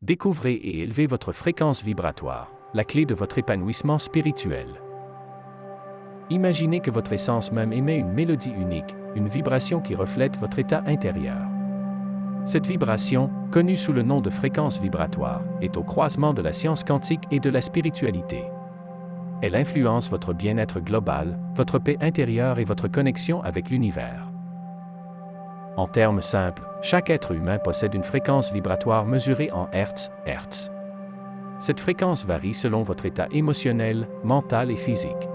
Découvrez et élevez votre fréquence vibratoire, la clé de votre épanouissement spirituel. Imaginez que votre essence même émet une mélodie unique, une vibration qui reflète votre état intérieur. Cette vibration, connue sous le nom de fréquence vibratoire, est au croisement de la science quantique et de la spiritualité. Elle influence votre bien-être global, votre paix intérieure et votre connexion avec l'univers. En termes simples, chaque être humain possède une fréquence vibratoire mesurée en Hz. Cette fréquence varie selon votre état émotionnel, mental et physique.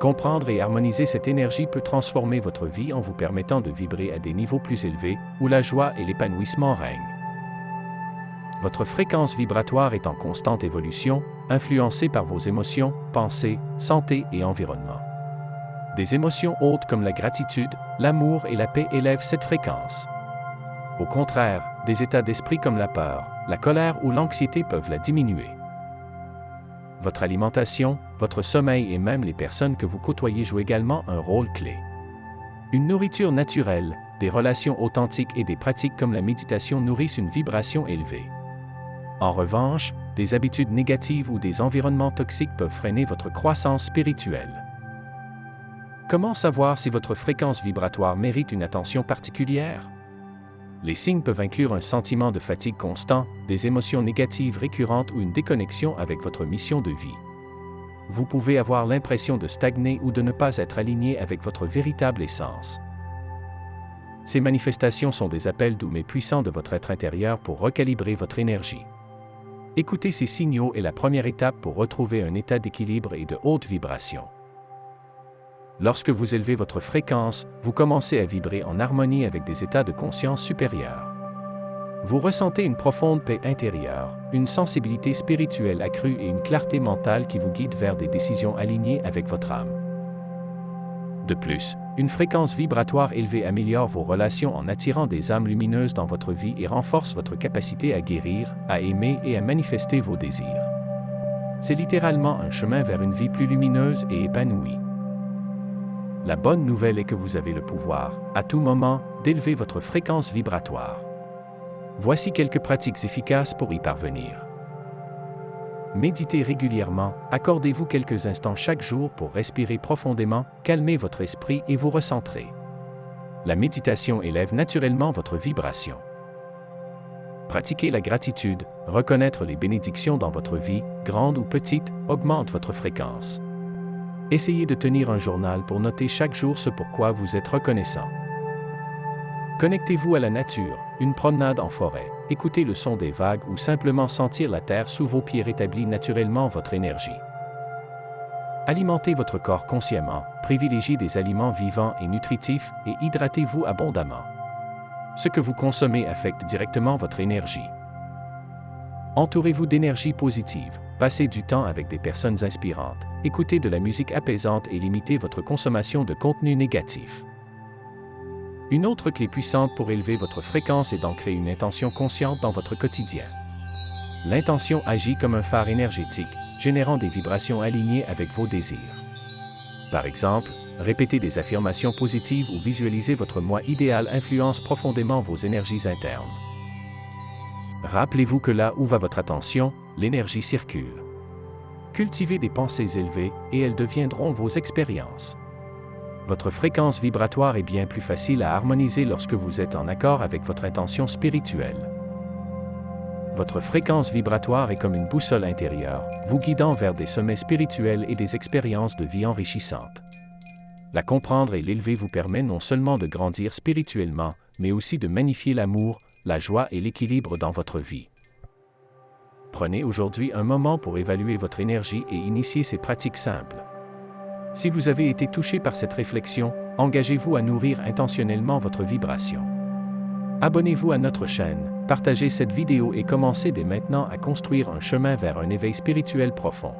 Comprendre et harmoniser cette énergie peut transformer votre vie en vous permettant de vibrer à des niveaux plus élevés, où la joie et l'épanouissement règnent. Votre fréquence vibratoire est en constante évolution, influencée par vos émotions, pensées, santé et environnement. Des émotions hautes comme la gratitude, l'amour et la paix élèvent cette fréquence. Au contraire, des états d'esprit comme la peur, la colère ou l'anxiété peuvent la diminuer. Votre alimentation, votre sommeil et même les personnes que vous côtoyez jouent également un rôle clé. Une nourriture naturelle, des relations authentiques et des pratiques comme la méditation nourrissent une vibration élevée. En revanche, des habitudes négatives ou des environnements toxiques peuvent freiner votre croissance spirituelle. Comment savoir si votre fréquence vibratoire mérite une attention particulière? Les signes peuvent inclure un sentiment de fatigue constant, des émotions négatives récurrentes ou une déconnexion avec votre mission de vie. Vous pouvez avoir l'impression de stagner ou de ne pas être aligné avec votre véritable essence. Ces manifestations sont des appels doux mais puissants de votre être intérieur pour recalibrer votre énergie. Écouter ces signaux est la première étape pour retrouver un état d'équilibre et de haute vibration. Lorsque vous élevez votre fréquence, vous commencez à vibrer en harmonie avec des états de conscience supérieurs. Vous ressentez une profonde paix intérieure, une sensibilité spirituelle accrue et une clarté mentale qui vous guide vers des décisions alignées avec votre âme. De plus, une fréquence vibratoire élevée améliore vos relations en attirant des âmes lumineuses dans votre vie et renforce votre capacité à guérir, à aimer et à manifester vos désirs. C'est littéralement un chemin vers une vie plus lumineuse et épanouie. La bonne nouvelle est que vous avez le pouvoir, à tout moment, d'élever votre fréquence vibratoire. Voici quelques pratiques efficaces pour y parvenir. Méditez régulièrement, accordez-vous quelques instants chaque jour pour respirer profondément, calmer votre esprit et vous recentrer. La méditation élève naturellement votre vibration. Pratiquer la gratitude, reconnaître les bénédictions dans votre vie, grandes ou petites, augmente votre fréquence. Essayez de tenir un journal pour noter chaque jour ce pour quoi vous êtes reconnaissant. Connectez-vous à la nature, une promenade en forêt, écoutez le son des vagues ou simplement sentir la terre sous vos pieds rétablit naturellement votre énergie. Alimentez votre corps consciemment, privilégiez des aliments vivants et nutritifs et hydratez-vous abondamment. Ce que vous consommez affecte directement votre énergie. Entourez-vous d'énergie positive, passez du temps avec des personnes inspirantes, écoutez de la musique apaisante et limitez votre consommation de contenu négatif. Une autre clé puissante pour élever votre fréquence est d'ancrer une intention consciente dans votre quotidien. L'intention agit comme un phare énergétique, générant des vibrations alignées avec vos désirs. Par exemple, répéter des affirmations positives ou visualiser votre moi idéal influence profondément vos énergies internes. Rappelez-vous que là où va votre attention, l'énergie circule. Cultivez des pensées élevées et elles deviendront vos expériences. Votre fréquence vibratoire est bien plus facile à harmoniser lorsque vous êtes en accord avec votre intention spirituelle. Votre fréquence vibratoire est comme une boussole intérieure, vous guidant vers des sommets spirituels et des expériences de vie enrichissantes. La comprendre et l'élever vous permet non seulement de grandir spirituellement, mais aussi de magnifier l'amour, la joie et l'équilibre dans votre vie. Prenez aujourd'hui un moment pour évaluer votre énergie et initier ces pratiques simples. Si vous avez été touché par cette réflexion, engagez-vous à nourrir intentionnellement votre vibration. Abonnez-vous à notre chaîne, partagez cette vidéo et commencez dès maintenant à construire un chemin vers un éveil spirituel profond.